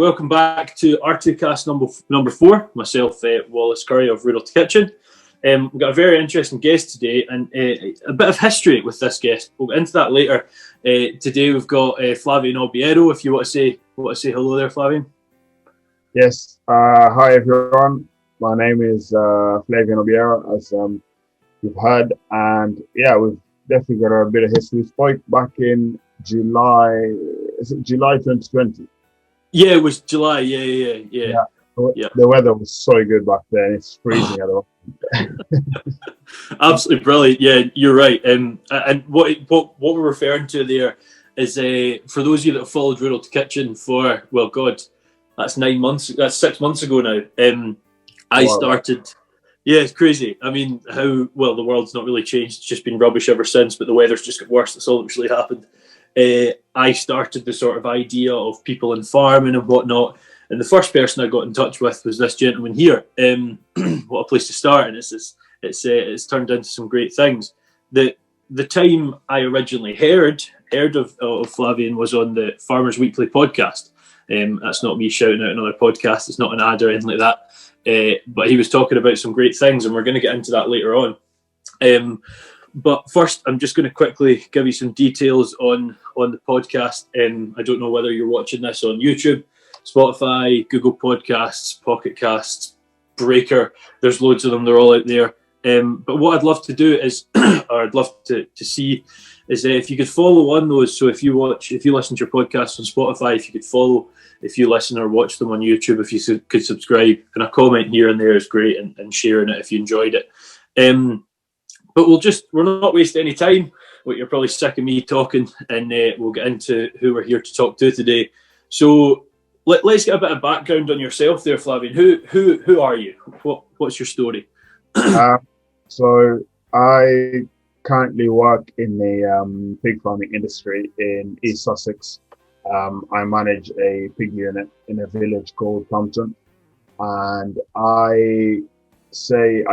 welcome back to R2Kast number 4. Myself, Wallace Curry of R2Kitchen. We've got a very interesting guest today and a bit of history with this guest. We'll get into that later. Today we've got Flavian Obiero. If you want to say hello there, Flavian. Yes. Hi everyone. My name is Flavian Obiero, as you've heard, and yeah, we've definitely got a bit of history. We spoke back in July. Is it July 2020? Yeah, it was July. Yeah. The weather was so good back then. It's freezing at all. Absolutely brilliant. Yeah, you're right. And what we're referring to there is for those of you that have followed R2Kitchen for, well, God, that's 6 months ago now. I started. Yeah, it's crazy. I mean, the world's not really changed. It's just been rubbish ever since, but the weather's just got worse. That's all that's really happened. I started the sort of idea of people in farming and whatnot. And the first person I got in touch with was this gentleman here. What a place to start. And it's turned into some great things. The time I originally heard of Flavian was on the Farmers Weekly podcast. That's not me shouting out another podcast. It's not an ad or anything like that. But he was talking about some great things, and we're going to get into that later on. But first, I'm just going to quickly give you some details on the podcast. I don't know whether you're watching this on YouTube, Spotify, Google Podcasts, Pocket Casts, Breaker. There's loads of them. They're all out there. But what I'd love to do is, or I'd love to see, is if you could follow on those. So if you listen to your podcast on Spotify, if you could follow, if you listen or watch them on YouTube, if you could subscribe, and a comment here and there is great, and sharing it if you enjoyed it. But we're not wasting any time. You're probably sick of me talking, and we'll get into who we're here to talk to today. So let's get a bit of background on yourself there, Flavian. Who are you? What's your story? So I currently work in the pig farming industry in East Sussex. I manage a pig unit in a village called Plumpton, and I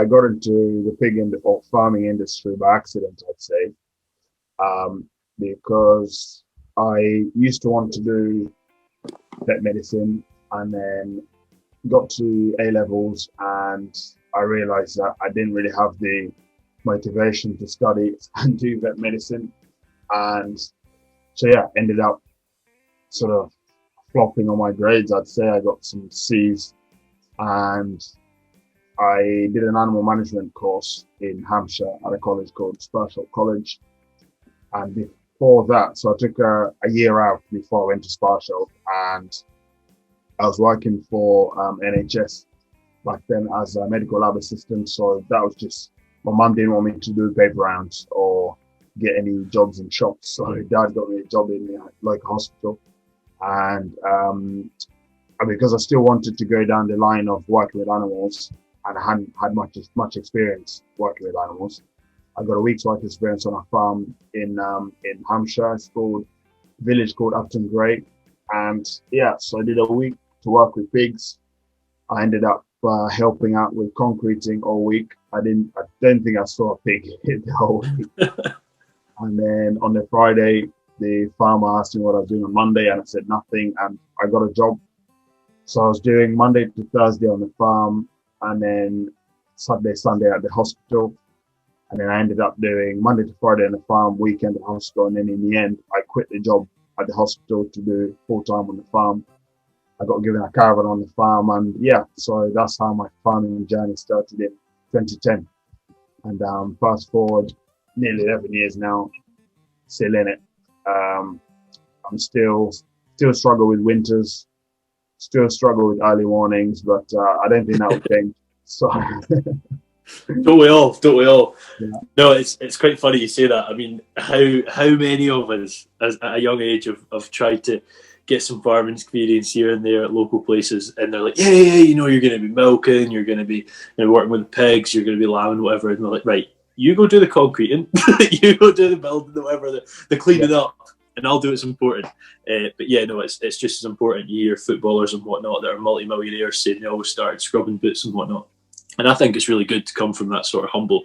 got into the pig or farming industry by accident, I'd say, because I used to want to do vet medicine, and then got to A-levels, and I realized that I didn't really have the motivation to study and do vet medicine, and so ended up sort of flopping on my grades. I'd say I got some C's, and I did an animal management course in Hampshire at a college called Sparshot College. And before that, so I took a year out before I went to Sparshot, and I was working for NHS back then as a medical lab assistant. So that was just, my mum didn't want me to do paper rounds or get any jobs in shops. So dad got me a job in a local hospital. And because I still wanted to go down the line of working with animals, and I hadn't had much experience working with animals, I got a week's work experience on a farm in Hampshire. It's called a village called Upton Gray, and so I did a week to work with pigs. I ended up helping out with concreting all week. I don't think I saw a pig the whole week. And then on the Friday, the farmer asked me what I was doing on Monday, and I said nothing, and I got a job. So I was doing Monday to Thursday on the farm, and then Saturday, Sunday at the hospital. And then I ended up doing Monday to Friday on the farm, weekend at the hospital. And then in the end, I quit the job at the hospital to do full-time on the farm. I got given a caravan on the farm, and so that's how my farming journey started in 2010. And fast forward nearly 11 years now, still in it. I'm still struggle with winters, still struggle with early mornings, but I don't think that will change. So don't we all? Yeah. No, it's quite funny you say that. I mean, how many of us at a young age have tried to get some farming experience here and there at local places, and they're like, yeah, you're going to be milking, you're going to be working with pigs, you're going to be lambing, whatever, and they're like, right, you go do the concreting, you go do the building, whatever, the cleaning up, and I'll do what's important. But it's just as important. You hear footballers and whatnot that are multi-millionaires saying they always started scrubbing boots and whatnot. And I think it's really good to come from that sort of humble,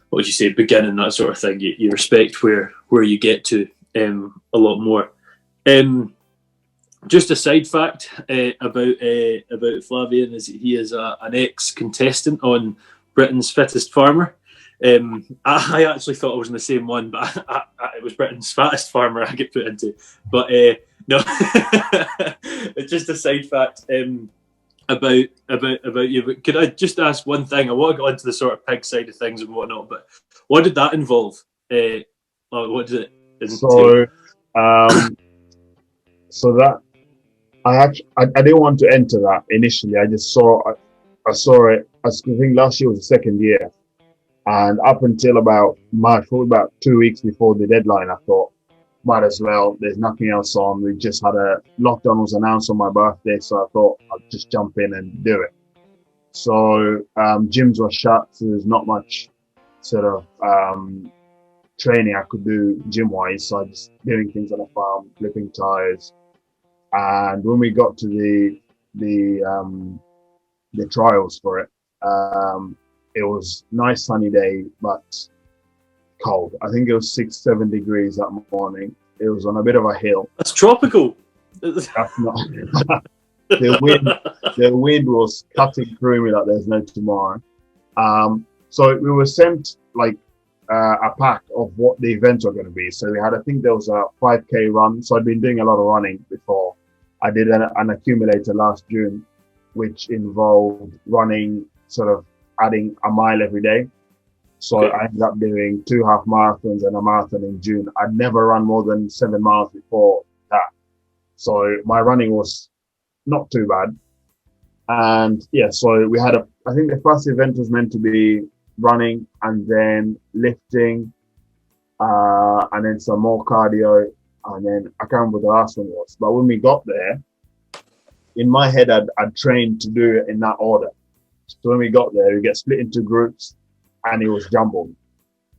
what would you say, beginning, that sort of thing. You respect where you get to a lot more. just a side fact about Flavian is he is an ex-contestant on Britain's Fittest Farmer. I actually thought I was in the same one, but it was Britain's Fattest Farmer I get put into. But no, it's just a side fact about you. But could I just ask one thing? I want to go into the sort of pig side of things and whatnot, but what did that involve? What did it entail? So that I didn't want to enter that initially. I just saw it. I think last year was the second year, and up until about March, probably about 2 weeks before the deadline, I thought might as well. There's nothing else on. We just had a lockdown was announced on my birthday, so I thought I'd just jump in and do it. So gyms were shut, so there's not much sort of training I could do gym wise. So I was doing things on the farm, flipping tires. And when we got to the trials for it, it was nice sunny day, but cold. I think it was 6-7 degrees that morning. It was on a bit of a hill. That's tropical. That's not. The wind was cutting through me like there's no tomorrow. So we were sent like a pack of what the events were going to be. So we had, I think there was a 5K run. So I'd been doing a lot of running before. I did an accumulator last June, which involved running, sort of adding a mile every day. So I ended up doing 2 half marathons and a marathon in June. I'd never run more than 7 miles before that. So my running was not too bad. And yeah, so we had I think the first event was meant to be running and then lifting, and then some more cardio. And then I can't remember what the last one was. But when we got there, in my head, I'd trained to do it in that order. So when we got there, we get split into groups and it was jumbled.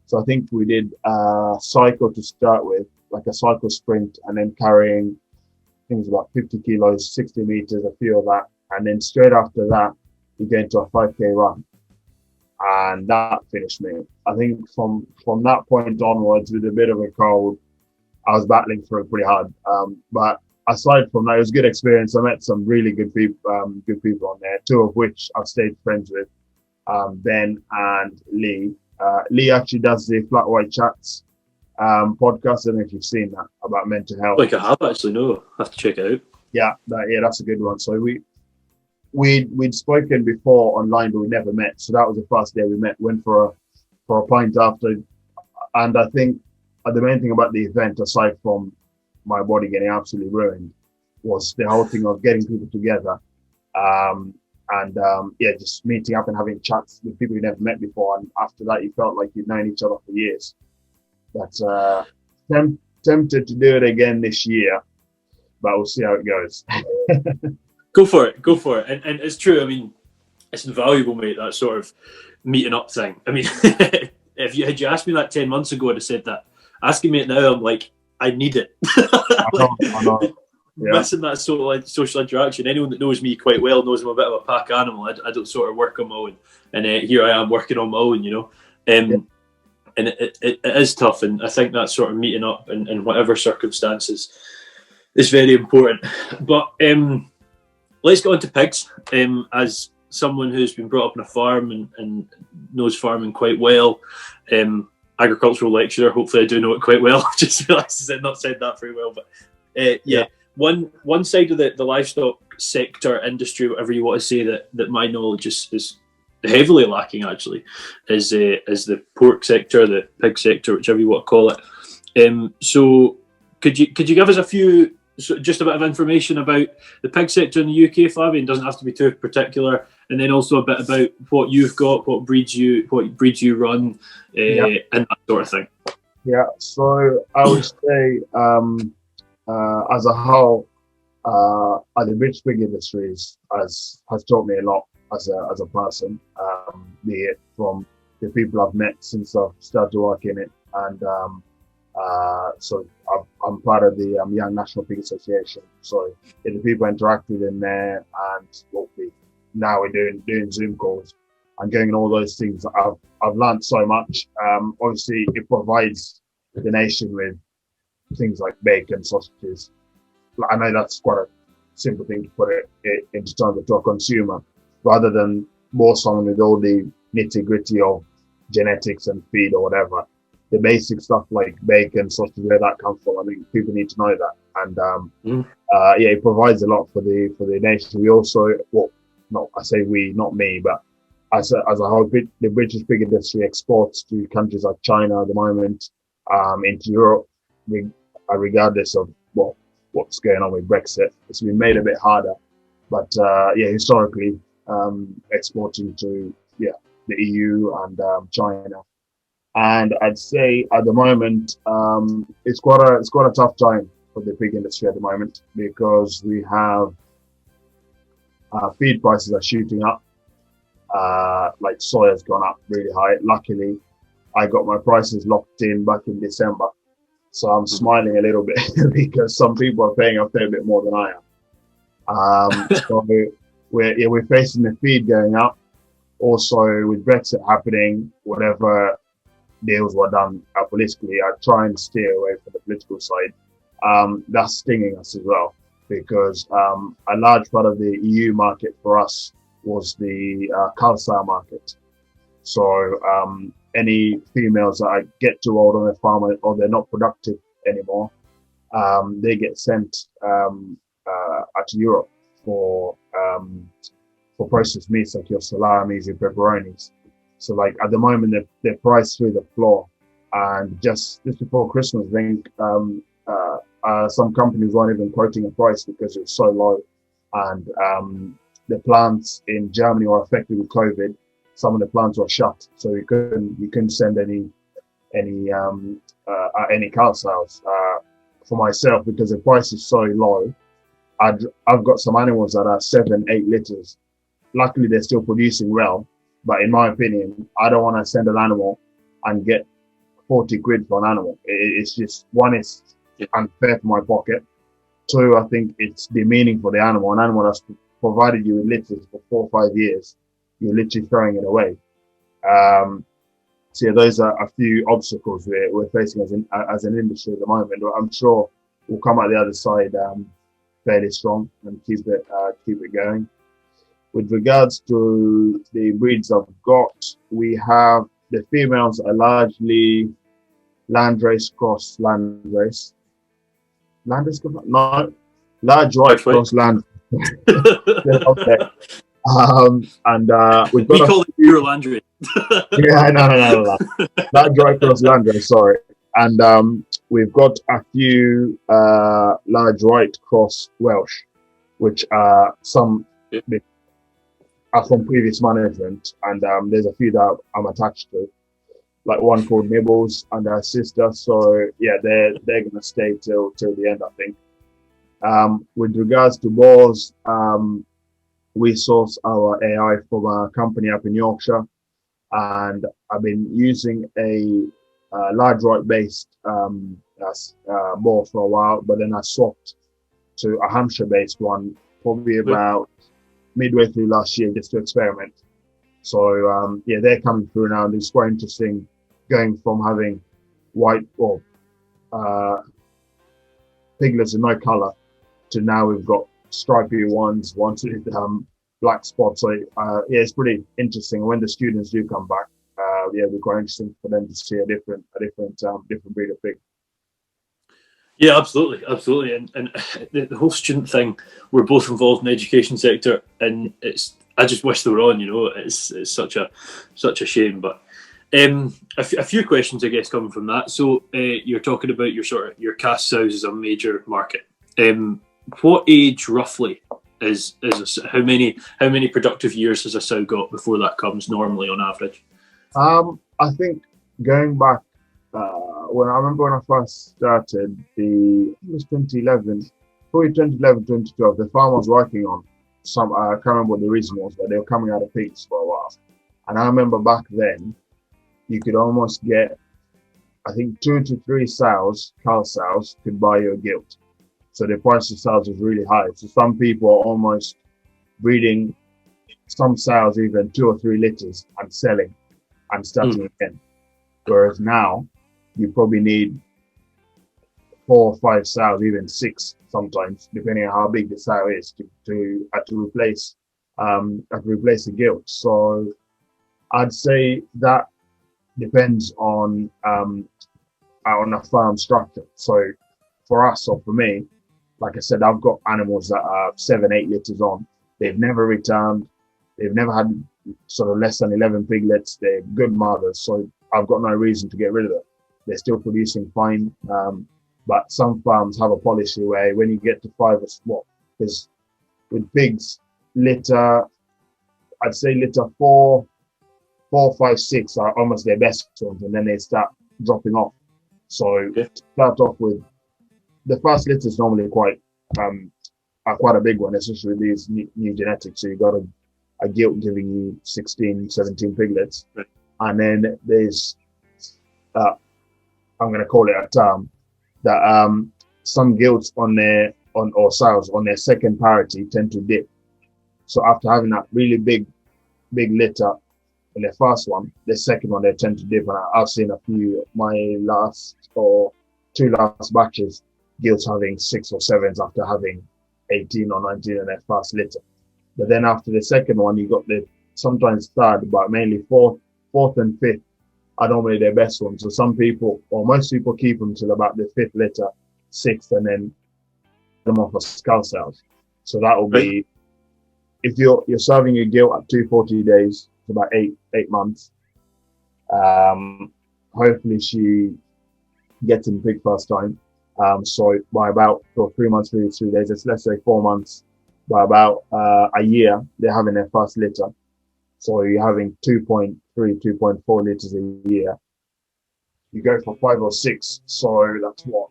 So I think we did a cycle to start with, like a cycle sprint, and then carrying things about 50 kilos, 60 meters, a few of that. And then straight after that, we get into a 5K run. And that finished me. I think from that point onwards, with a bit of a cold, I was battling for it pretty hard. But aside from that, it was a good experience. I met some really good people on there, 2 of which I've stayed friends with, Ben and Lee. Lee actually does the Flat White Chats podcast. I don't know if you've seen that, about mental health. Like I have actually, no. I have to check it out. Yeah, that's a good one. So we'd spoken before online, but we never met. So that was the first day we met. Went for a pint after, and I think the main thing about the event, aside from my body getting absolutely ruined, was the whole thing of getting people together, and just meeting up and having chats with people you never met before. And after that, you felt like you'd known each other for years. But tempted to do it again this year, but we'll see how it goes. Go for it. And it's true. I mean, it's invaluable, mate, that sort of meeting up thing. I mean, had you asked me that 10 months ago, I'd have said that. Asking me it now, I'm like, I need it. I know. Yeah. Missing that social interaction. Anyone that knows me quite well knows I'm a bit of a pack animal. I don't sort of work on my own. And here I am working on my own, you know. And it is tough. And I think that sort of meeting up in whatever circumstances is very important. But let's go on to pigs. As someone who's been brought up on a farm and knows farming quite well, agricultural lecturer, hopefully I do know it quite well. Just realised I've not said that very well. But one side of the livestock sector, industry, whatever you want to say, that my knowledge is heavily lacking actually, is the pork sector, the pig sector, whichever you want to call it. So could you give us a few, just a bit of information about the pig sector in the UK, Flavian? Doesn't have to be too particular, and then also a bit about what you've got, what breeds you run, and that sort of thing. Yeah, so I would say as a whole, the British pig industry has taught me a lot as a person, be it from the people I've met since I've started to work in it, and so I'm part of the Young National Pig Association. So the people I interact with in there, and now we're doing Zoom calls and doing all those things. I've learned so much. Obviously, it provides the nation with things like bacon, sausages, I know that's quite a simple thing to put it into terms of to a consumer, rather than more someone with all the nitty gritty of genetics and feed or whatever. The basic stuff like bacon, sausage, where that comes from. I think people need to know that, and yeah, it provides a lot for the nation. We also, well, not I say we, not me, but as a whole, the British pig industry exports to countries like China at the moment, into Europe, regardless of what's going on with Brexit. It's been made a bit harder, but yeah, historically, exporting to the EU and China. And I'd say at the moment, it's quite a tough time for the pig industry at the moment, because we have feed prices are shooting up. Like soy has gone up really high. Luckily, I got my prices locked in back in December, so I'm smiling a little bit because some people are paying a fair bit more than I am. So we're facing the feed going up. Also, with Brexit happening, whatever deals were done politically, I try and steer away from the political side. That's stinging us as well, because a large part of the EU market for us was the Khalsa market. So any females that get too old on their farm or they're not productive anymore, they get sent to Europe for processed meats like your salamis, your pepperonis. So like at the moment they're priced through the floor, and just before Christmas, I think some companies weren't even quoting a price because it was so low, and the plants in Germany were affected with COVID. Some of the plants were shut, so you couldn't send any cow sales. For myself, because the price is so low, I've got some animals that are 7-8 litters. Luckily, they're still producing well, but in my opinion, I don't want to send an animal and get 40 quid for an animal. It's just, one, is unfair for my pocket. Two, I think it's demeaning for the animal. An animal that's provided you with litters for 4 or 5 years, you're literally throwing it away. So yeah, those are a few obstacles we're facing as an industry at the moment. I'm sure we'll come out the other side fairly strong and keep it going. With regards to the breeds I've got, we have the females are largely landrace cross landrace. Landrace cross? No, large white cross land. Okay. And we've got we call it pure landrace. Yeah, no. Large white cross landrace, sorry. And we've got a few large white cross Welsh, which are some are from previous management, and there's a few that I'm attached to, like one called Nibbles and her sister. So yeah, they're gonna stay till the end, I think. With regards to boars, we source our AI from a company up in Yorkshire, and I've been using a large right based boar for a while, but then I swapped to a Hampshire based one probably about midway through last year, just to experiment. So yeah, they're coming through now, and it's quite interesting going from having white or piglets with no colour to now we've got stripy ones with black spots. So yeah, it's pretty interesting. When the students do come back, yeah, it'll be quite interesting for them to see a different breed of pig. Yeah, absolutely, and the whole student thing. We're both involved in the education sector, and I just wish they were on. It's such a shame. But a few questions, I guess, coming from that. So you're talking about your cast sows as a major market. What age roughly is how many productive years has a sow got before that comes normally on average? I think going back. When I remember when I first started, it was 2011, probably 2011, 2012, the farm I was working on, I can't remember what the reason was, but they were coming out of pigs for a while. And I remember back then, you could almost get, I think 2 to 3 sows, cow sows, could buy you a gilt. So the price of sows was really high. So some people are almost breeding some sows even 2 or 3 litters and selling and starting again. Whereas now, you probably need 4 or 5 sows, even 6 sometimes, depending on how big the sow is, to replace the gilt. So I'd say that depends on a farm structure. So for us, or for me, like I said, I've got animals that are 7, 8 litters on. They've never returned. They've never had sort of less than 11 piglets. They're good mothers, so I've got no reason to get rid of them. They're still producing fine. But some farms have a policy where when you get to 5 or what, because with pigs, litter, I'd say litter 4, 5, 6 are almost their best ones, and then they start dropping off. So to start off with, the first litter is normally quite a big one, especially with these new genetics. So you got a gilt giving you 16, 17 piglets, right. And then there's I'm going to call it a term that some gilts or sows on their second parity tend to dip. So after having that really big litter in their first one, the second one they tend to dip, and I've seen a few. My last or 2 last batches, gilts having 6 or 7s after having 18 or 19 in their first litter. But then after the second one, you got the sometimes third, but mainly fourth and fifth are normally their best ones. So some people, or most people, keep them till about the 5th litter, 6th, and then them off as skull cells. So that will be, if you're serving a gilt at 240 days, it's about 8 months. Hopefully she gets in pig first time. So by about 3 months, 3 days, let's say 4 months, by about a year, they're having their first litter. So you're having 2.3, 2.4 litters a year. You go for 5 or 6, so that's what,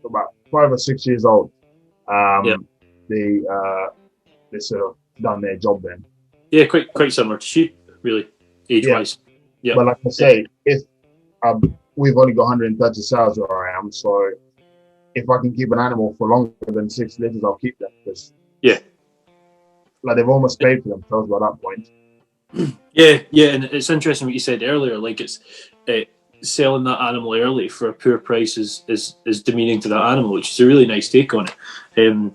about 5 or 6 years old. They sort of done their job then. Yeah, quite similar to sheep, really, age-wise. Yeah. But like I say, if we've only got 130 sows where I am, so if I can keep an animal for longer than 6 litters, I'll keep them, because like they've almost paid for themselves by that point. Yeah, and it's interesting what you said earlier. Like it's selling that animal early for a poor price is demeaning to that animal, which is a really nice take on it.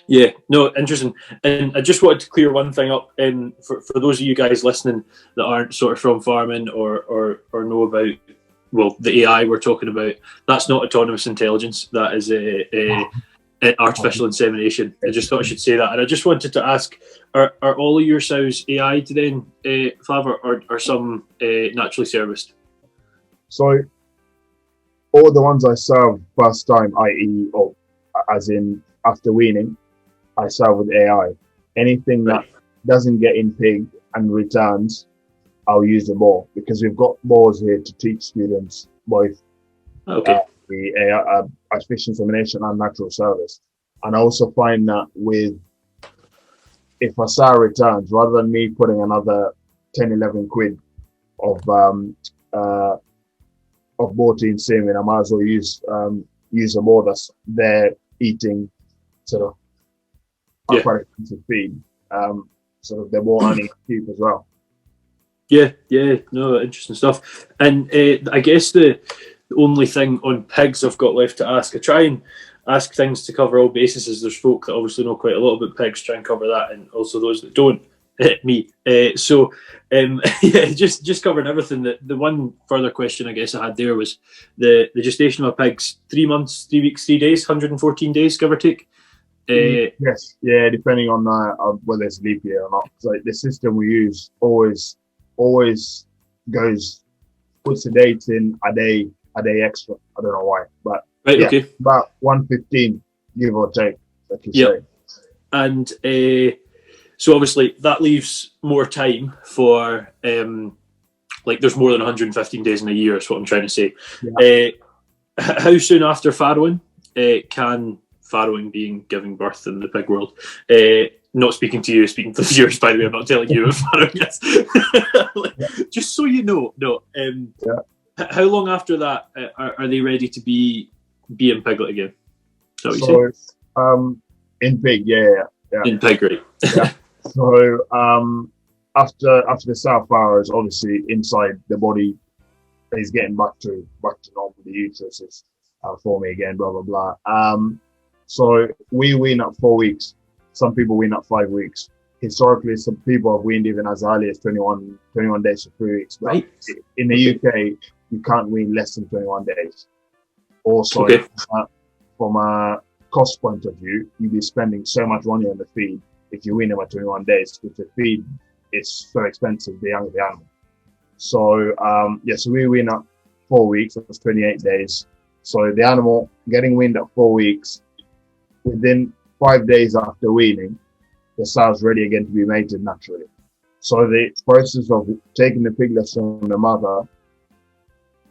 Yeah, no, interesting. And I just wanted to clear one thing up. For those of you guys listening that aren't sort of from farming or know about, well, the AI we're talking about, that's not autonomous intelligence. That is a artificial insemination. I just thought I should say that. And I just wanted to ask, are all of your sows AI then, Flav, or some naturally serviced? So all the ones I serve first time, i.e., or as in after weaning, I serve with AI. Anything that doesn't get in pig and returns, I'll use the boar, because we've got boars here to teach students both the AI, artificial insemination and natural service. And I also find that if a sow returns, rather than me putting another 10, 11 quid of bought-in semen, I might as well use a boar that's there eating sort of quite expensive feed. Sort of they're more earning cheap as well. Yeah, no, interesting stuff. And I guess the only thing on pigs I've got left to ask, I try and ask things to cover all bases, as there's folk that obviously know quite a lot about pigs, try and cover that, and also those that don't, me. Just covering everything. The one further question I guess I had there was the gestation of a pig's 3 months, 3 weeks, 3 days, 114 days, give or take. Yes, depending on whether it's leap year or not. So the system we use always puts the dates in a day extra. I don't know why, but about 115, give or take, like you say. And so obviously that leaves more time for like there's more than 115 days in a year is what I'm trying to say. How soon after farrowing can farrowing being giving birth in the pig world, not speaking to you, speaking to the viewers, by the way, I'm not telling you what farrowing is. Just so you know, how long after that are they ready to be in piglet again? Is that what you say? In pig, in pig, right? So after the sow farrow is obviously inside the body, he's getting back to normal. The uterus is forming again. Blah blah blah. So we wean at 4 weeks. Some people wean at 5 weeks. Historically, some people have weaned even as early as 21 days to 3 weeks. But Right. in the UK, you can't wean less than 21 days. Also, Okay. from a cost point of view, you'd be spending so much money on the feed if you wean them at 21 days, because the feed is so expensive, the younger the animal. So, so we wean at 4 weeks, that's 28 days. So the animal getting weaned at 4 weeks, within 5 days after weaning, the sow's ready again to be mated naturally. So the process of taking the piglets from the mother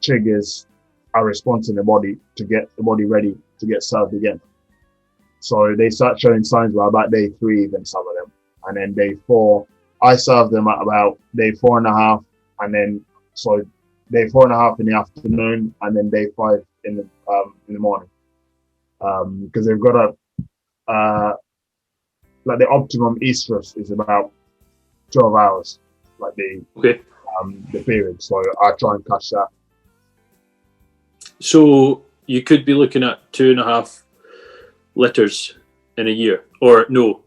triggers a response in the body to get the body ready to get served again. So they start showing signs by about day 3, even some of them. And then day 4, I serve them at about day 4.5. And then, so day 4.5 in the afternoon, and then day 5 in the morning. Because they've got like the optimum estrus is about 12 hours, like the period. So I try and catch that. So you could be looking at 2.5 litters in a year, or no,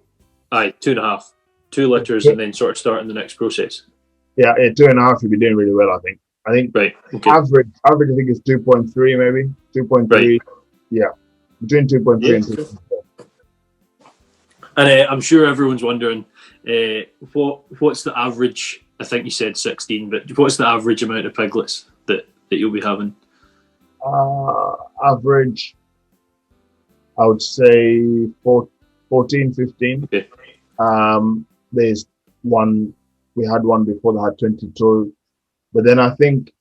2.5, 2 litters, and then sort of starting the next process. Yeah, 2.5 you'd be doing really well, I think. Right. Okay. Average I think is 2.3 maybe, 2.3. Right. Yeah, between 2.3 and 2.4. And I'm sure everyone's wondering, what's the average? I think you said 16, but what's the average amount of piglets that you'll be having? Average, I would say 14, 15. Okay. There's one, we had one before that had 22. But then I think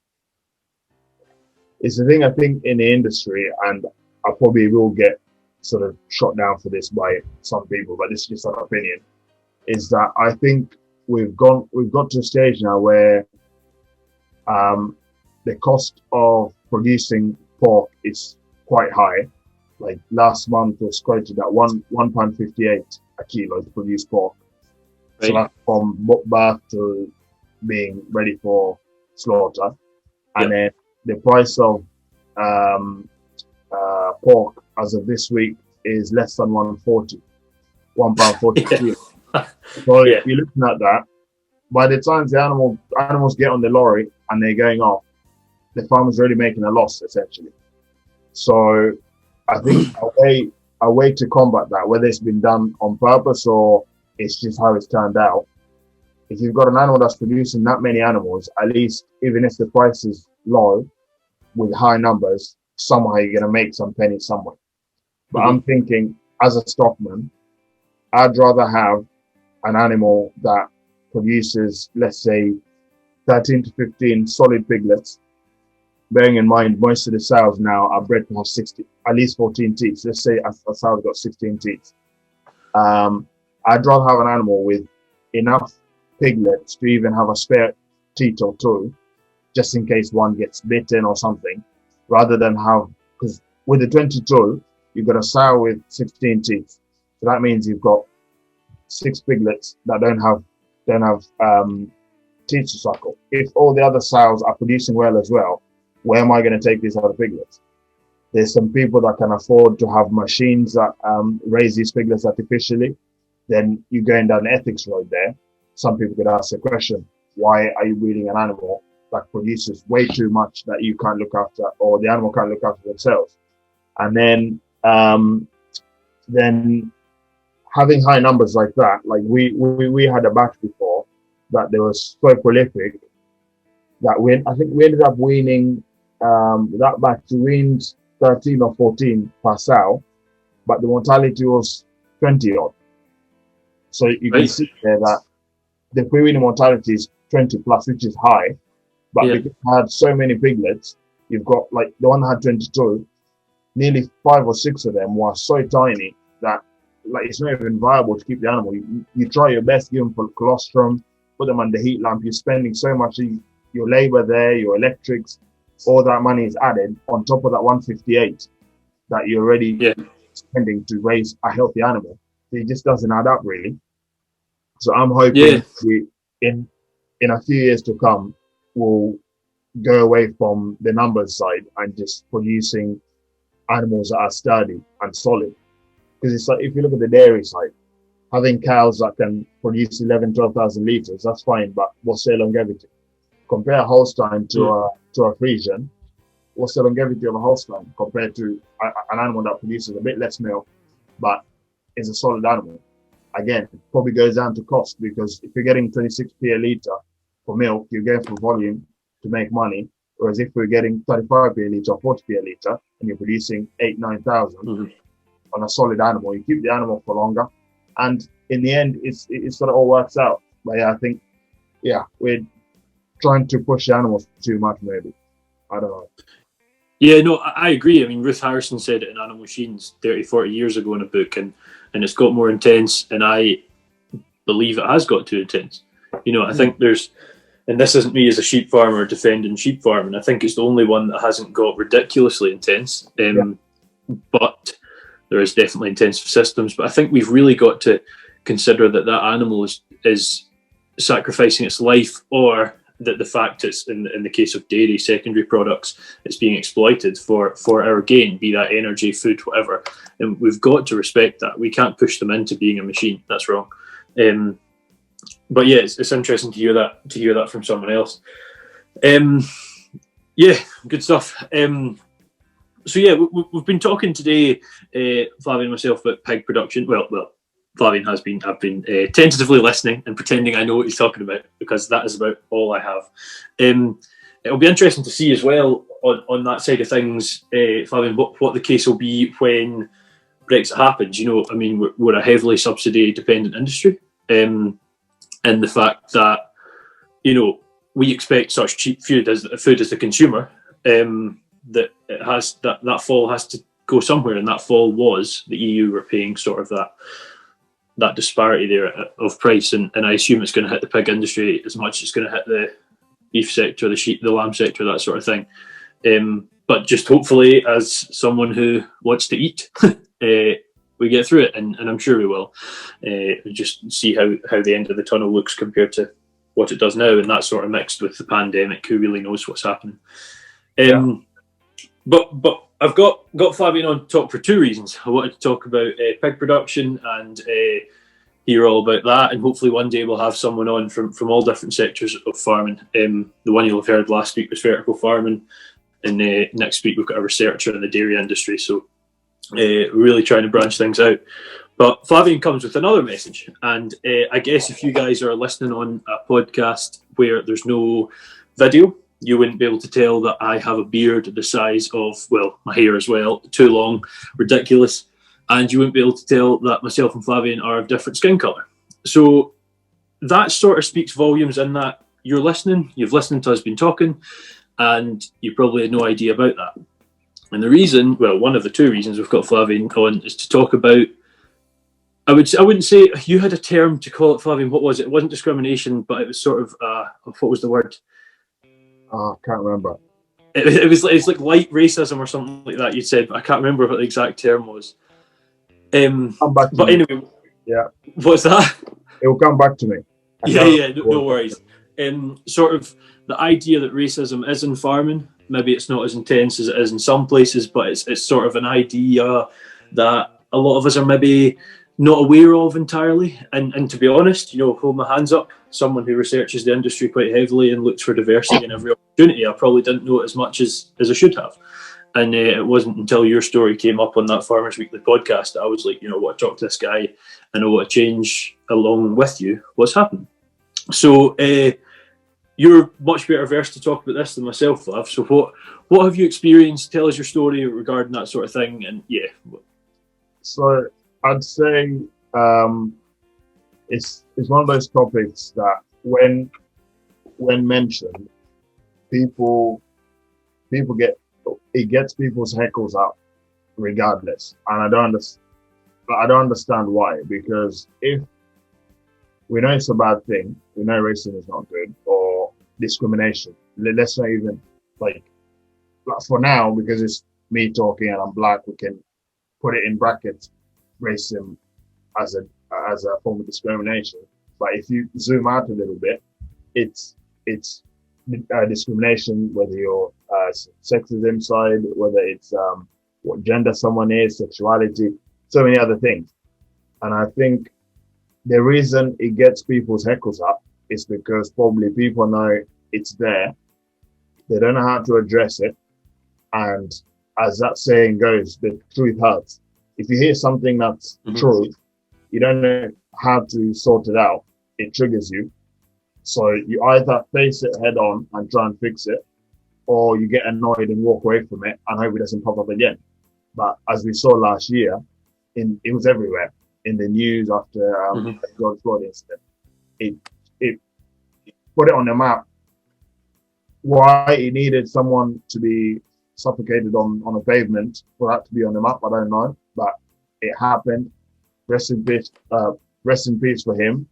it's the thing, I think in the industry, and I probably will get sort of shot down for this by some people, but this is just an opinion, is that I think we've got to a stage now where the cost of producing pork is quite high. Like last month was quoted at £1.58 a kilo to produce pork. Right. So that's from birth to being ready for slaughter. And then the price of pork as of this week is less than £1.40. So if you're looking at that, by the time the animals get on the lorry and they're going off, the farmer's already making a loss essentially. So I think a way to combat that, whether it's been done on purpose or it's just how it's turned out, if you've got an animal that's producing that many animals, at least even if the price is low with high numbers, somehow you're going to make some pennies somewhere. But I'm thinking, as a stockman, I'd rather have an animal that produces, let's say, 13 to 15 solid piglets, bearing in mind most of the sows now are bred to have at least 14 teeth. Let's say a sow's got 16 teeth. I'd rather have an animal with enough piglets to even have a spare teeth or two, just in case one gets bitten or something, rather than have, because with the 22, you've got a sow with 16 teeth. So that means you've got 6 piglets that don't have teeth to suckle. If all the other sows are producing well as well, where am I going to take these other piglets? There's some people that can afford to have machines that raise these piglets artificially. Then you're going down the ethics road there. Some people could ask the question, why are you breeding an animal that produces way too much that you can't look after, or the animal can't look after themselves? And then having high numbers like that, like we had a batch before that they was so prolific that I think we ended up weaning that batch weaned 13 or 14 per sow, but the mortality was 20 odd. So you can see there that the pre-weaning mortality is 20 plus, which is high, but because you had so many piglets, you've got like the one that had 22, nearly 5 or 6 of them were so tiny that like it's not even viable to keep the animal. You try your best, give them for colostrum, put them under heat lamp. You're spending so much, your labor there, your electrics, all that money is added on top of that 158 that you're already spending to raise a healthy animal. It just doesn't add up really. So I'm hoping in a few years to come, we'll go away from the numbers side and just producing animals that are sturdy and solid. Because it's like, if you look at the dairy side, having cows that can produce 11, 12,000 liters, that's fine, but what's their longevity? Compare a Holstein to a Friesian. What's the longevity of a Holstein compared to an animal that produces a bit less milk, but is a solid animal? Again, it probably goes down to cost, because if you're getting 26p a litre for milk, you're going for volume to make money. Whereas if we're getting 35p a litre or 40p a litre and you're producing 8,000-9,000 on a solid animal, you keep the animal for longer. And in the end, it's sort of all works out. But yeah, I think, we're trying to push the animals too much, maybe. I don't know. Yeah, no, I agree. I mean, Ruth Harrison said it in Animal Machines 30, 40 years ago in a book, and it's got more intense, and I believe it has got too intense. I think there's, and this isn't me as a sheep farmer defending sheep farming, I think it's the only one that hasn't got ridiculously intense. But there is definitely intensive systems. But I think we've really got to consider that animal is sacrificing its life, or that the fact it's, in the case of dairy, secondary products, it's being exploited for our gain, be that energy, food, whatever. And we've got to respect that. We can't push them into being a machine. That's wrong. But yeah, it's interesting to hear that from someone else. Yeah, good stuff. So yeah, we've been talking today, Flavian and myself, about pig production. Well, Flavian has been. I've been tentatively listening and pretending I know what he's talking about, because that is about all I have. It'll be interesting to see as well on that side of things, Flavian, what the case will be when Brexit happens. I mean, we're a heavily subsidy dependent industry, and the fact that we expect such cheap food as the consumer, that it has that fall has to go somewhere, and that fall was the EU were paying sort of that disparity there of price, and I assume it's going to hit the pig industry as much as it's going to hit the beef sector, the sheep, the lamb sector, that sort of thing. But just hopefully, as someone who wants to eat, we get through it, and I'm sure we will. Just see how the end of the tunnel looks compared to what it does now, and that sort of mixed with the pandemic. Who really knows what's happening? But I've got Flavian on to talk for two reasons. I wanted to talk about pig production and hear all about that, and hopefully one day we'll have someone on from all different sectors of farming. The one you'll have heard last week was vertical farming, and next week we've got a researcher in the dairy industry. So we're really trying to branch things out. But Flavian comes with another message, and I guess if you guys are listening on a podcast where there's no video, you wouldn't be able to tell that I have a beard the size of, well, my hair as well, too long, ridiculous. And you wouldn't be able to tell that myself and Flavian are of different skin colour. So that sort of speaks volumes in that you're listening, you've listened to us been talking, and you probably had no idea about that. And the reason, well, one of the two reasons we've got Flavian on is to talk about, I wouldn't say, you had a term to call it, Flavian, what was it? It wasn't discrimination, but it was sort of, what was the word? I can't remember. It's like light racism or something like that. You said, but I can't remember what the exact term was. Come back to but me. Anyway, yeah, what's that? It will come back to me. No worries. Sort of the idea that racism is in farming. Maybe it's not as intense as it is in some places, but it's sort of an idea that a lot of us are maybe not aware of entirely. And to be honest, hold my hands up, someone who researches the industry quite heavily and looks for diversity in every opportunity, I probably didn't know it as much as I should have. And it wasn't until your story came up on that Farmers Weekly podcast that I was like, what, talk to this guy, and I want to change along with you what's happened. So you're much better versed to talk about this than myself, Flav. So what have you experienced? Tell us your story regarding that sort of thing. And yeah. So I'd say it's one of those topics that when mentioned, people gets people's hackles up regardless, and I don't understand why. Because if we know it's a bad thing, we know racism is not good, or discrimination. Let's not even like for now, because it's me talking and I'm black, we can put it in brackets, racism as a form of discrimination. But if you zoom out a little bit, it's discrimination, whether you're sexism side, whether it's what gender someone is, sexuality, so many other things. And I think the reason it gets people's heckles up is because probably people know it's there. They don't know how to address it. And as that saying goes, the truth hurts. If you hear something that's true, you don't know how to sort it out. It triggers you. So you either face it head on and try and fix it, or you get annoyed and walk away from it and hope it doesn't pop up again. But as we saw last year, it was everywhere in the news after the George Floyd incident. It put it on the map. Why it needed someone to be suffocated on a pavement for that to be on the map, I don't know. But it happened. Rest in peace for him.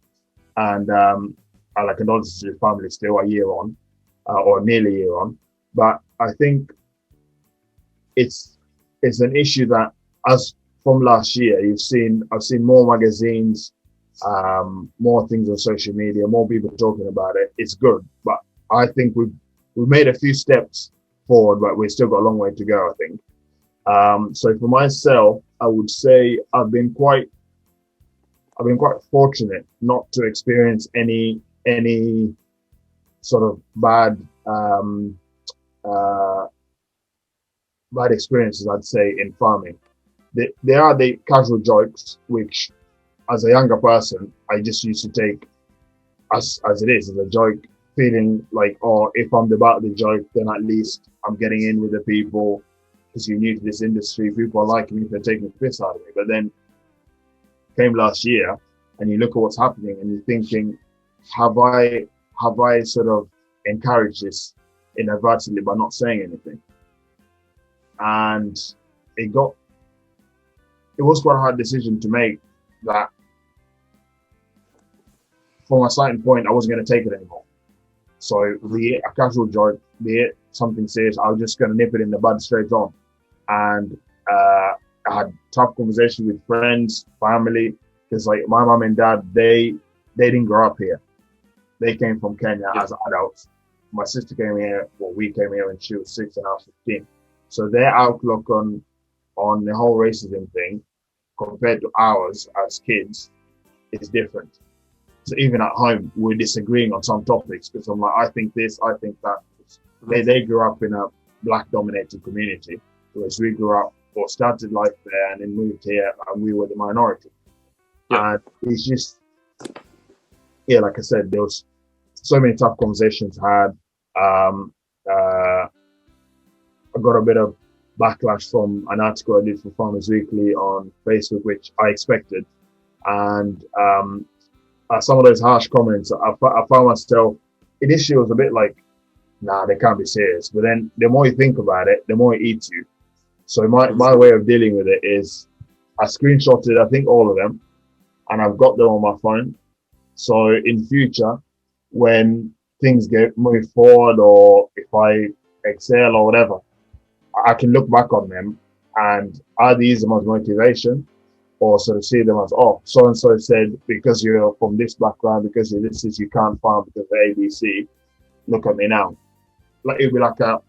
And I condolences to his family still a year on, or nearly a year on. But I think it's an issue that, as from last year, I've seen more magazines, more things on social media, more people talking about it. It's good, but I think we've made a few steps forward, but we've still got a long way to go, I think. So for myself, I would say I've been quite fortunate not to experience any sort of bad experiences, I'd say, in farming. There are the casual jokes, which as a younger person, I just used to take as it is, as a joke, feeling like, oh, if I'm the butt of the joke, then at least I'm getting in with the people, because you're new to this industry. People are liking me, they're taking the piss out of me. But then came last year, and you look at what's happening, and you're thinking, have I sort of encouraged this inadvertently by not saying anything? And it was quite a hard decision to make, that from a certain point, I wasn't going to take it anymore. So be it a casual joke, be it something serious, I was just going to nip it in the bud straight on. And I had tough conversations with friends, family, because like my mom and dad, they didn't grow up here. They came from Kenya as adults. My sister came here, we came here when she was 6 and I was 15. So their outlook on the whole racism thing compared to ours as kids is different. So even at home, we're disagreeing on some topics, because I'm like, I think this, I think that. They grew up in a black-dominated community, whereas we grew up or started life there and then moved here, and we were the minority. And it's just, like I said, there was so many tough conversations had. I got a bit of backlash from an article I did for Farmers Weekly on Facebook, which I expected. And some of those harsh comments, I found myself, initially it was a bit like, nah, they can't be serious. But then the more you think about it, the more it eats you. So my way of dealing with it is, I screenshotted, I think, all of them, and I've got them on my phone. So in future, when things move forward, or if I excel or whatever, I can look back on them and either use them as motivation, or sort of see them as, oh, so-and-so said, because you're from this background, because this is, you can't farm because of ABC, look at me now. Like, it'd be like a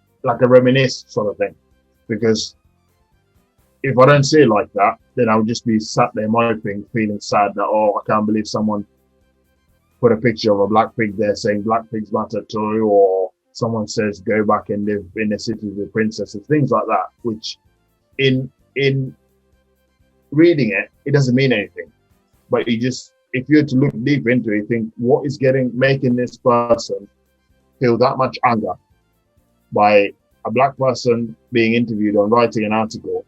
reminisce sort of thing. Because if I don't see it like that, then I would just be sat there moping, feeling sad that, oh, I can't believe someone put a picture of a black pig there saying black pigs matter too, or someone says go back and live in the city with princesses, things like that, which in reading it doesn't mean anything. But if you were to look deep into it, you think, what is making this person feel that much anger by a black person being interviewed or writing an article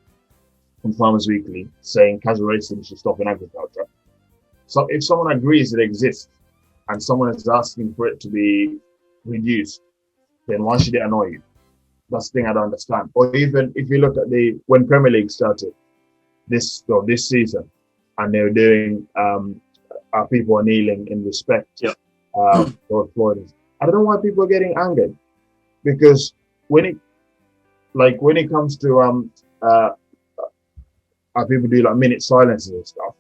on Farmers Weekly saying casual racism should stop in agriculture? So if someone agrees it exists and someone is asking for it to be reduced, then why should it annoy you? That's the thing I don't understand. Or even if you look at when Premier League started this season, and they were doing our people are kneeling in respect for Florida. I don't know why people are getting angered, because when it comes to how people do like minute silences and stuff,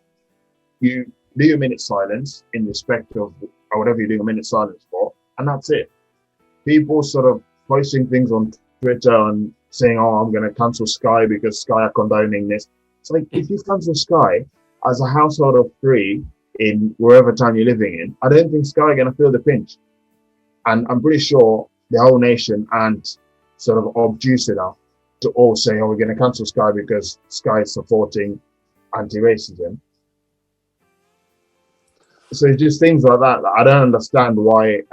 you do your minute silence in respect of whatever you're doing a minute silence for, and that's it. people sort of posting things on Twitter and saying, "Oh, I'm going to cancel Sky because Sky are condoning this." It's like, if you cancel Sky as a household of three in wherever town you're living in, I don't think Sky are going to feel the pinch. And I'm pretty sure the whole nation aren't sort of obtuse enough to all say, "Oh, we're going to cancel Sky because Sky is supporting anti-racism." So it's just things like that. I don't understand why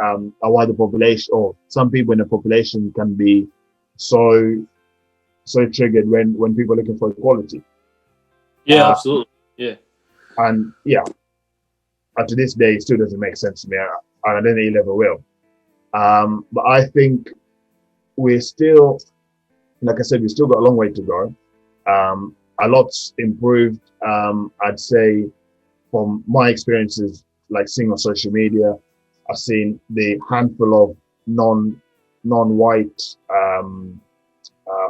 the population, or some people in the population, can be so triggered when people are looking for equality. Yeah, absolutely. Yeah. And yeah, and to this day, it still doesn't make sense to me. I don't think it ever will. But I think we're still, like I said, we've still got a long way to go. A lot's improved. I'd say, from my experiences, like seeing on social media, I've seen the handful of non-white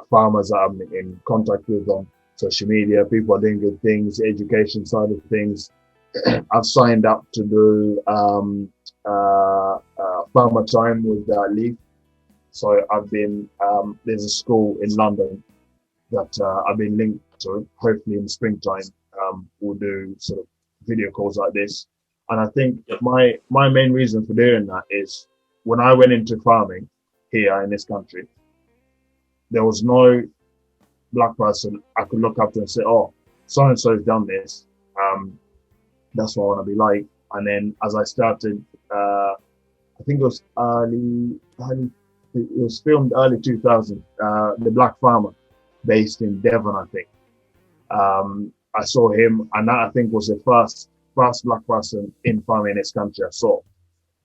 farmers that I'm in contact with on social media. People are doing good things, the education side of things. I've signed up to do farmer time with Leaf. So I've been, there's a school in London that I've been linked to. Hopefully in the springtime, we'll do sort of video calls like this. And I think my main reason for doing that is, when I went into farming here in this country, there was no black person I could look up to and say, "Oh, so-and-so has done this. That's what I want to be like." And then as I started, I think it was it was filmed early 2000, The Black Farmer, based in Devon, I think. I saw him, and that, I think, was the first black person in farming in this country I saw.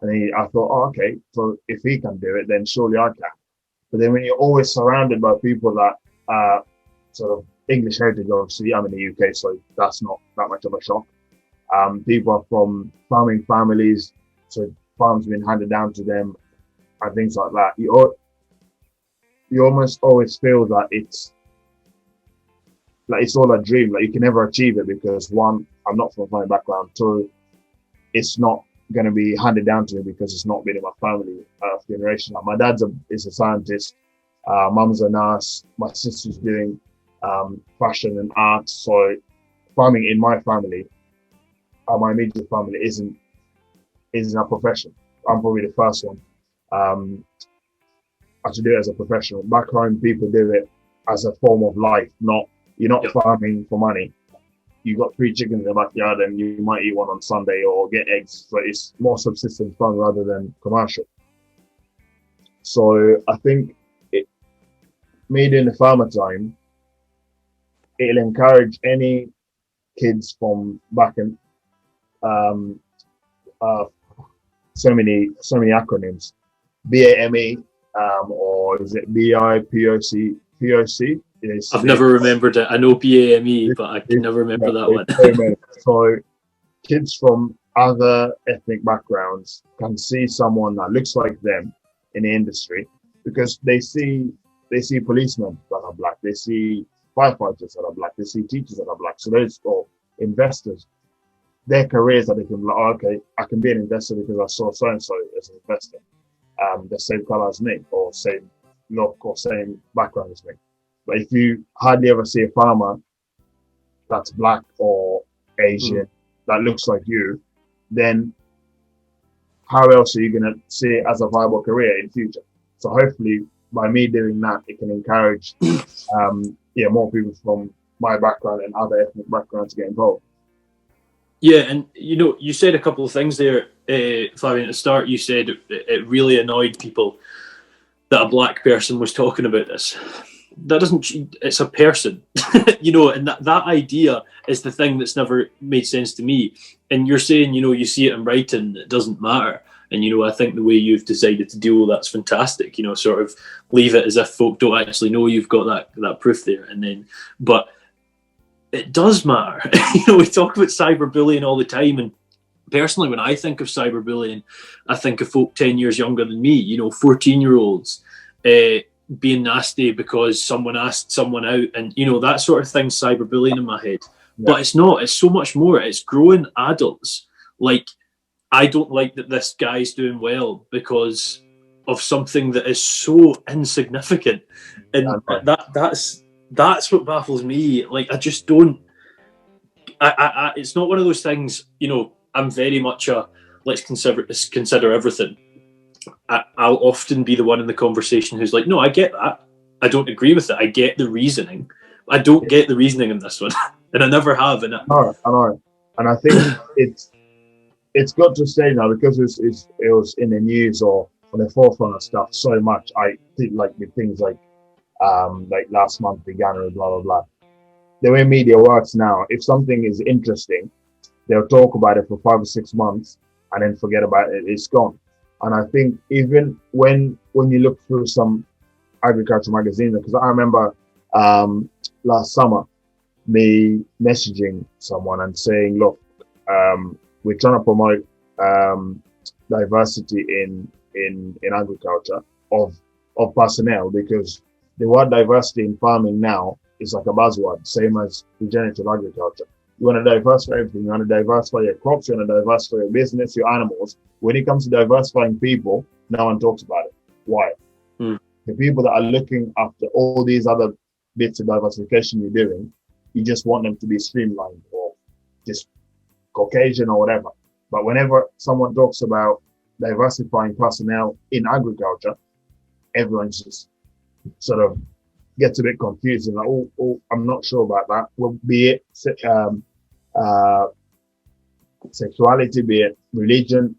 And I thought, "Oh, okay, so if he can do it, then surely I can." But then when you're always surrounded by people that are sort of English heritage, obviously, I'm in the UK, so that's not that much of a shock. People are from farming families, so farms been handed down to them and things like that. You almost always feel that it's all a dream. Like, you can never achieve it because, one, I'm not from a farming background. Two, it's not going to be handed down to me because it's not been in my family for generation. Like, my dad's is a scientist, mum's a nurse, my sister's doing fashion and art. So farming in my family, my immediate family, isn't a profession. I'm probably the first one to do it as a professional. Back home, people do it as a form of life. You're not farming for money. You got 3 chickens in the backyard and you might eat one on Sunday or get eggs. So it's more subsistence farm rather than commercial. So I think me doing the farmer time, it'll encourage any kids from back in so many acronyms, BAME, or is it BIPOC? POC? I've never remembered it. I know BAME, but I can never remember that one. So kids from other ethnic backgrounds can see someone that looks like them in the industry, because they see policemen that are black, they see firefighters that are black, they see teachers that are black. So those are investors. Their careers that they can be like, "Oh, okay, I can be an investor because I saw so-and-so as an investor, the same color as me, or same look, or same background as me." But if you hardly ever see a farmer that's black or Asian that looks like you, then how else are you going to see it as a viable career in the future? So hopefully by me doing that, it can encourage more people from my background and other ethnic backgrounds to get involved. Yeah, and you said a couple of things there, Flavian. At the start, you said it really annoyed people that a black person was talking about this. That doesn't, it's a person, and that idea is the thing that's never made sense to me. And you're saying, you see it in writing, it doesn't matter. And, I think the way you've decided to deal with that's fantastic, sort of leave it as if folk don't actually know you've got that proof there. And then, but it does matter. We talk about cyberbullying all the time. And personally, when I think of cyberbullying, I think of folk 10 years younger than me, 14-year-olds, being nasty because someone asked someone out, and that sort of thing's cyberbullying in my head. Yeah. But it's not. It's so much more. It's grown adults. Like, I don't like that this guy's doing well because of something that is so insignificant, and that's what baffles me. Like, I just don't. It's not one of those things. I'm very much a let's consider everything. I'll often be the one in the conversation who's like, no, I get that. I don't agree with it. I get the reasoning. I don't get the reasoning in this one, and I never have. And I know. And I think it's got to stay now because it was in the news or on the forefront of stuff so much. I think like with things like last month, the Ghana, blah blah blah. The way media works now, if something is interesting, they'll talk about it for 5 or 6 months and then forget about it. It's gone. And I think even when you look through some agriculture magazines, because I remember last summer me messaging someone and saying, look, we're trying to promote diversity in agriculture of personnel, because the word diversity in farming now is like a buzzword, same as regenerative agriculture. You want to diversify everything. You want to diversify your crops. You want to diversify your business, your animals. When it comes to diversifying people, no one talks about it. Why? The people that are looking after all these other bits of diversification you're doing, you just want them to be streamlined or just Caucasian or whatever. But whenever someone talks about diversifying personnel in agriculture, everyone's just sort of gets a bit confused and like, oh, I'm not sure about that. Well, be it sexuality, be it religion,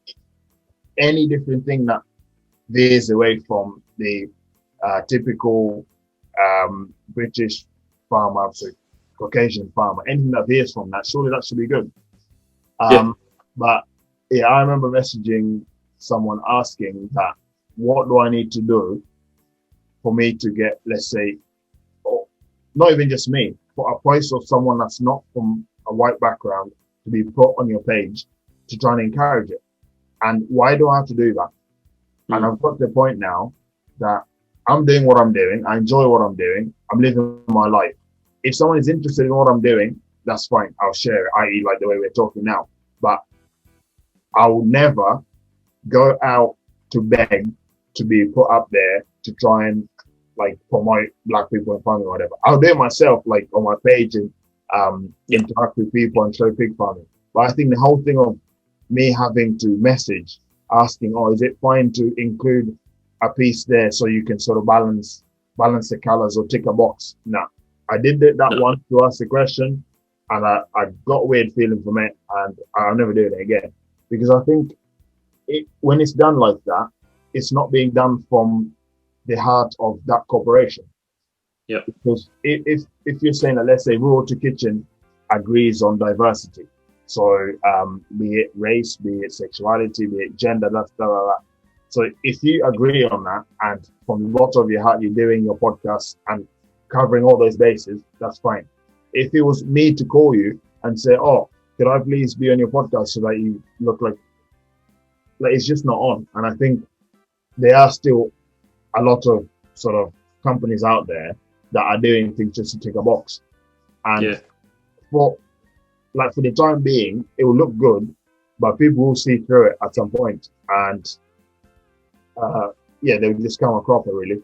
any different thing that veers away from the typical British farmer, so Caucasian farmer, anything that veers from that, surely that should be good. But yeah, I remember messaging someone asking that, what do I need to do for me to get, let's say, not even just me, for a post of someone that's not from a white background to be put on your page to try and encourage it? And why do I have to do that? And I've got to the point now that I'm doing what I'm doing. I enjoy what I'm doing. I'm living my life. If someone is interested in what I'm doing, that's fine. I'll share it, i.e. like the way we're talking now. But I will never go out to beg to be put up there to try and like promote black people in farming or whatever. I'll do it myself, like on my page, and interact with people and show pig farming. But I think the whole thing of me having to message asking, oh, is it fine to include a piece there so you can sort of balance the colors or tick a box? No. I did that once to ask the question, and I got a weird feeling from it, and I'll never do it again. Because I think when it's done like that, it's not being done from the heart of that corporation. Yeah. Because if you're saying that, let's say rural to kitchen agrees on diversity, so be it race, be it sexuality, be it gender, blah, blah, blah. So if you agree on that, and from the bottom of your heart you're doing your podcast and covering all those bases, that's fine. If it was me to call you and say, oh, could I please be on your podcast so that you look like it's just not on. And I think there are still a lot of sort of companies out there that are doing things just to tick a box. And for the time being, it will look good, but people will see through it at some point. And they will just come a cropper, really.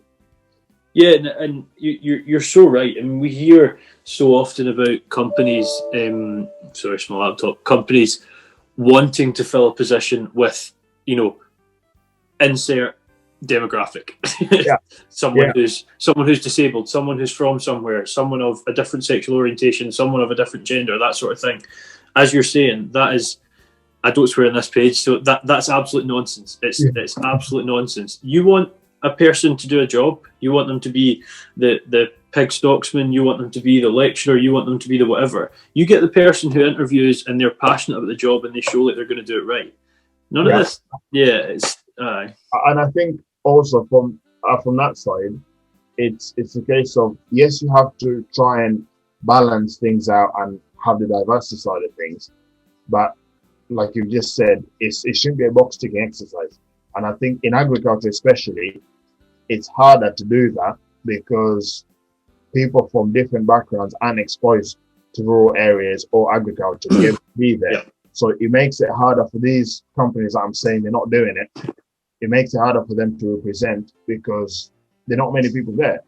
Yeah, and you're so right. I mean, we hear so often about companies, sorry, my laptop, companies wanting to fill a position with, insert demographic. someone who's disabled, someone who's from somewhere, someone of a different sexual orientation, someone of a different gender, that sort of thing. As you're saying, that is, I don't swear on this page, so that's absolute nonsense. It's absolute nonsense. You want a person to do a job, you want them to be the pig stocksman, you want them to be the lecturer, you want them to be the whatever. You get the person who interviews and they're passionate about the job and they show like they're going to do it right. None of this. Yeah, it's. And I think also from that side, it's a case of, yes, you have to try and balance things out and have the diversity side of things, but like you just said, it shouldn't be a box ticking exercise. And I think in agriculture especially, it's harder to do that because people from different backgrounds aren't exposed to rural areas or agriculture to be able to be there. So it makes it harder for these companies that I'm saying they're not doing it it makes it harder for them to represent because there are not many people there.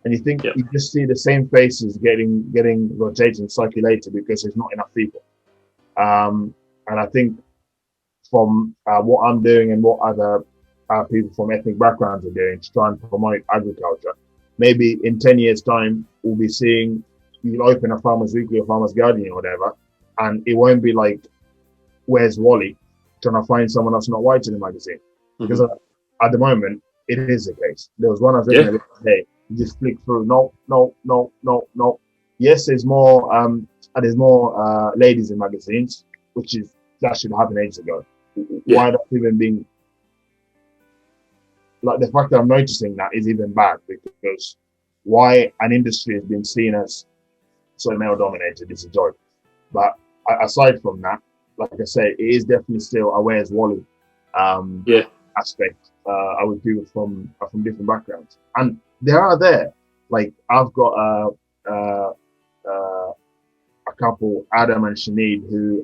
And you think you just see the same faces getting rotated and circulated because there's not enough people. And I think from what I'm doing and what other people from ethnic backgrounds are doing to try and promote agriculture, maybe in 10 years' time, we'll be seeing, you'll open a Farmer's Weekly or Farmer's Guardian or whatever, and it won't be like, where's Wally? Trying to find someone that's not white in the magazine. Because at the moment, it is the case. There was one I was reading the other day. You just flick through. No. Yes, there's more ladies in magazines, that should happen ages ago. Why not even being like the fact that I'm noticing that is even bad because why an industry has been seen as so male dominated is a joke. But aside from that, like I say, it is definitely still a where's Wally aspect with people from different backgrounds, and they are there. Like I've got a couple, Adam and Sinead, who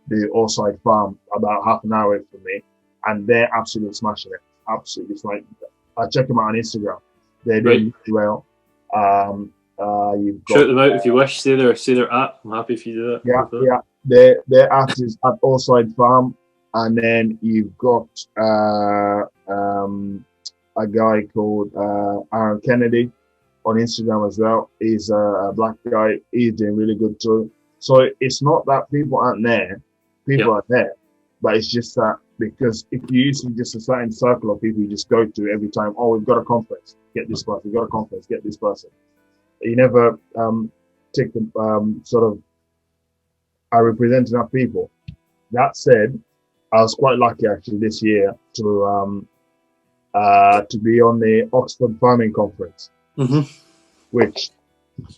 do Allside Farm about half an hour away from me, and they're absolutely smashing it. Absolutely, it's like I check them out on Instagram. They're doing really well. You've got, shout them out if you wish. Say their app. I'm happy if you do that. Yeah. Their app is at Allside Farm, and then you've got a guy called Aaron Kennedy on Instagram as well. He's a black guy. He's doing really good too. So it's not that people aren't there. People are there, but it's just that because if you usually just a certain circle of people you just go to every time, oh, we've got a conference, get this person. We've got a conference, get this person. You never take the sort of I represent enough people. That said, I was quite lucky actually this year to be on the Oxford Farming Conference, which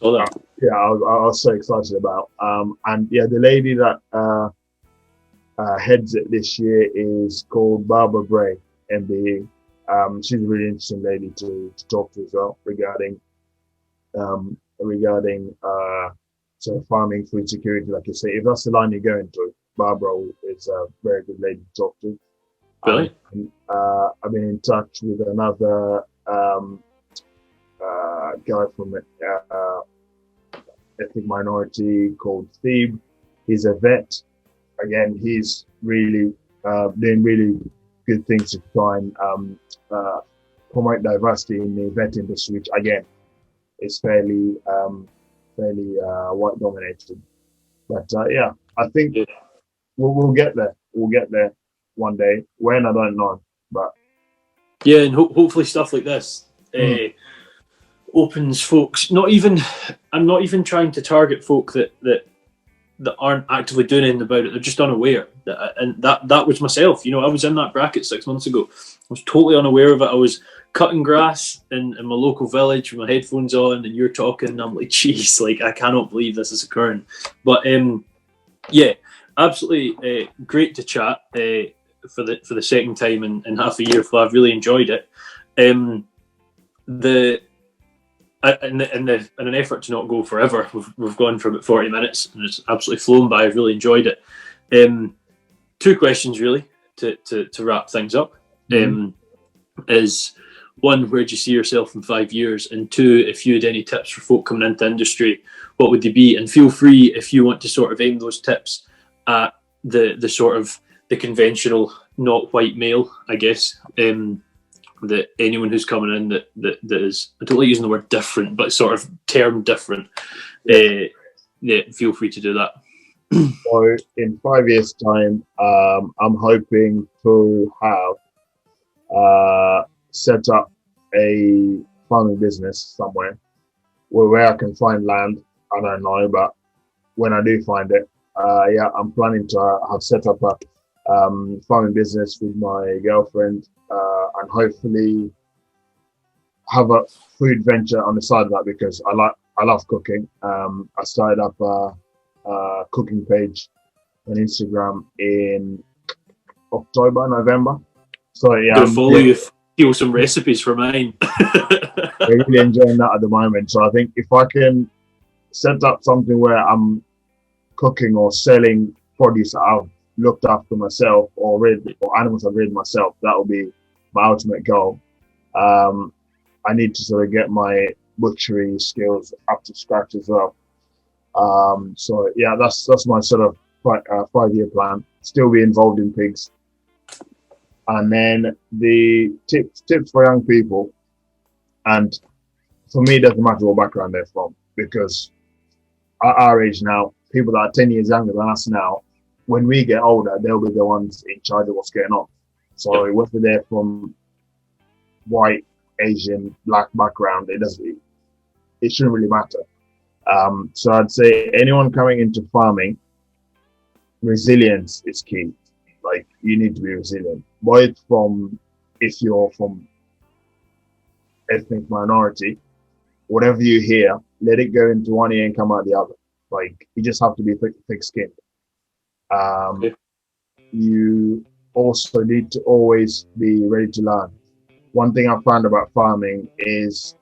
I was so excited about. And the lady that heads it this year is called Barbara Bray, MBE. She's a really interesting lady to talk to as well regarding sort of farming, food security, like you say. If that's the line you're going to, Barbara is a very good lady to talk to. Really? I've been in touch with another guy from ethnic minority called Thebe. He's a vet. Again, he's really doing really good things to try and promote diversity in the vet industry, which again is fairly white dominated. But I think we'll get there. We'll get there one day. When, I don't know, but and hopefully stuff like this opens folks. I'm not even trying to target folk that aren't actively doing anything about it. They're just unaware. And that was myself. I was in that bracket 6 months ago. I was totally unaware of it. I was cutting grass in my local village with my headphones on, and you're talking, and I'm like, geez, like I cannot believe this is occurring. But absolutely great to chat for the second time in half a year. Flav, really enjoyed it. In an effort to not go forever, we've gone for about 40 minutes, and it's absolutely flown by. I've really enjoyed it. 2 questions really to wrap things up. Is one, where do you see yourself in 5 years? And 2, if you had any tips for folk coming into industry, what would they be? And feel free if you want to sort of aim those tips at the sort of the conventional not white male, I guess. That anyone who's coming in that is, I don't like using the word different, but sort of term different, feel free to do that. So in 5 years' time, I'm hoping to have set up a farming business somewhere where I can find land. I don't know, but when I do find it, I'm planning to have set up a farming business with my girlfriend, and hopefully have a food venture on the side of that because I love cooking. I started up a cooking page on Instagram in October, November. So I'll follow you. Steal some recipes for mine. We're really enjoying that at the moment. So I think if I can set up something where I'm cooking or selling produce that I've looked after myself or animals I've reared myself. That will be my ultimate goal. I need to sort of get my butchery skills up to scratch as well. So yeah, that's my sort of 5-year plan. Still be involved in pigs. And then the tips for young people, and for me, it doesn't matter what background they're from, because at our age now, people that are 10 years younger than us now, when we get older, they'll be the ones in charge of what's going on. So whether they're from white, Asian, black background, it shouldn't really matter. So I'd say anyone coming into farming, resilience is key. Like, you need to be resilient. Both if you're from ethnic minority, whatever you hear, let it go into one ear and come out the other. Like, you just have to be thick-skinned. You also need to always be ready to learn. One thing I've found about farming is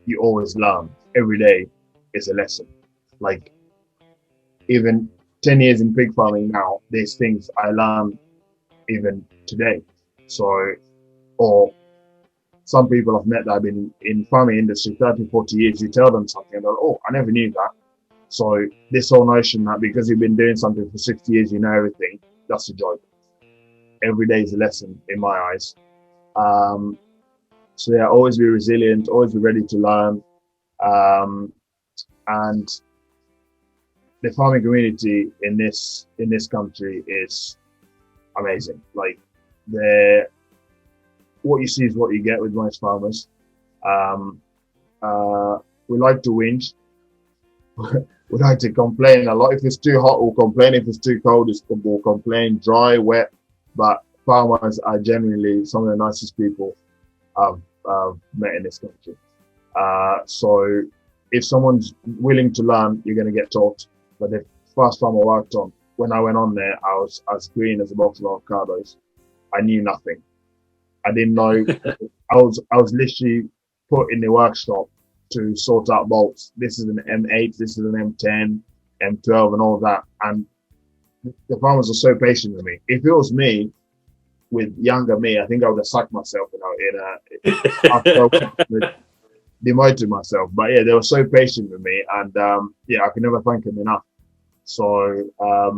you always learn. Every day is a lesson. Like, even 10 years in pig farming now, there's things I learn even today. So, or some people I've met that have been in farming industry 30, 40 years, you tell them something and they're like, oh, I never knew that. So this whole notion that because you've been doing something for 60 years, you know everything, that's a joke. Every day is a lesson in my eyes. So yeah, always be resilient, always be ready to learn. And the farming community in this country is amazing. Like, what you see is what you get with most farmers. We like to whinge. We like to complain a lot. If it's too hot, we'll complain. If it's too cold, we'll complain. Dry, wet. But farmers are genuinely some of the nicest people I've met in this country. So if someone's willing to learn, you're going to get taught. But the first farm I worked on, when I went on there, I was as green as a box of avocados. I knew nothing. I didn't know. I was literally put in the workshop to sort out bolts. This is an M8, this is an M10, M12, and all of that. And the farmers are so patient with me. If it was me, with younger me, I think I would have sucked myself, demoted myself. But yeah, they were so patient with me, and I can never thank them enough. So I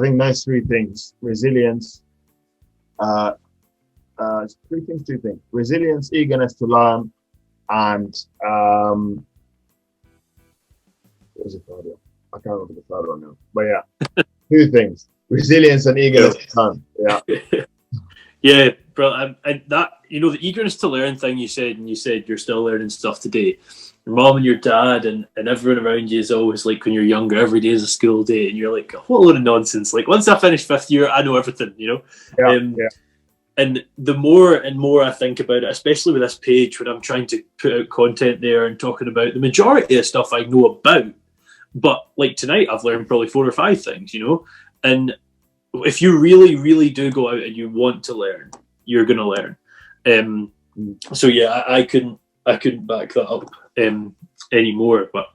think those three things: resilience, two things: resilience, eagerness to learn, and what was the third one? I can't remember the third one now. But yeah, two things: resilience and eagerness to learn. Yeah. Yeah, bro, and that, the eagerness to learn thing you said, and you said you're still learning stuff today. Your mom and your dad and everyone around you is always like, when you're younger, every day is a school day, and you're like, what a load of nonsense. Like, once I finish 5th year, I know everything, Yeah. And the more and more I think about it, especially with this page, when I'm trying to put out content there and talking about the majority of stuff I know about, but like tonight, I've learned probably 4 or 5 things, and if you really, really do go out and you want to learn, you're going to learn. So yeah, I couldn't back that up anymore. But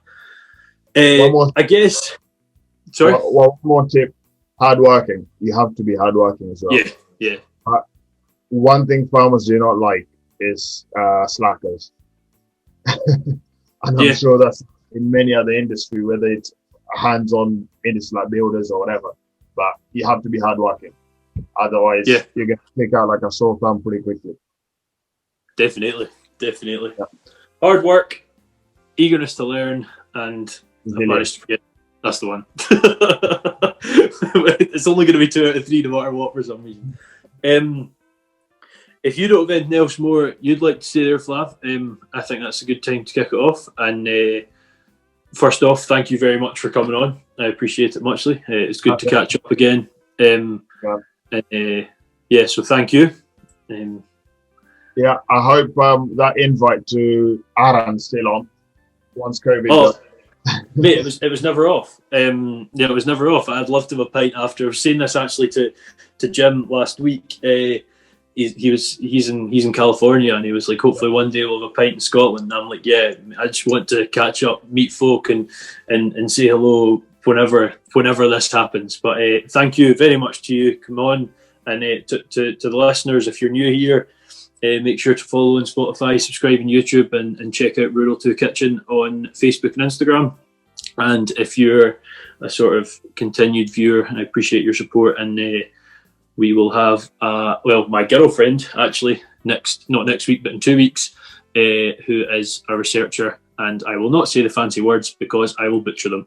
I guess. Sorry. One more tip: hardworking. You have to be hardworking as well. Yeah. One thing farmers do not like is slackers, and I'm sure that's in many other industry, whether it's hands-on industry like builders or whatever. But you have to be hardworking. Otherwise, you're going to stick out like a sore thumb pretty quickly. Definitely. Yeah. Hard work, eagerness to learn, and I managed to forget. That's the one. It's only going to be 2 out of 3 no matter what, for some reason. If you don't have anything else more you'd like to say there, Flav, I think that's a good time to kick it off. And first off, thank you very much for coming on. I appreciate it muchly. It's good to catch up again. So thank you. I hope that invite to Aran's still on once COVID. Mate, it was never off. It was never off. I'd love to have a pint after. I was saying this actually to Jim last week. He's in California, and he was like, hopefully one day we'll have a pint in Scotland. And I'm like, yeah, I just want to catch up, meet folk, and say hello whenever this happens. But thank you very much to you. Come on, and to the listeners, if you're new here, make sure to follow on Spotify, subscribe on YouTube, and check out Rural to Kitchen on Facebook and Instagram. And if you're a sort of continued viewer, I appreciate your support. And we will have my girlfriend actually not next week, but in 2 weeks, who is a researcher. And I will not say the fancy words because I will butcher them.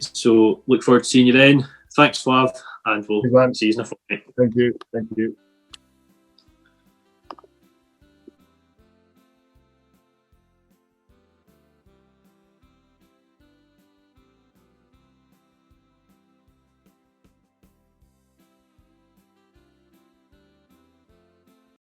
So look forward to seeing you then. Thanks, Flav, and we'll see you in a fortnight. Thank you.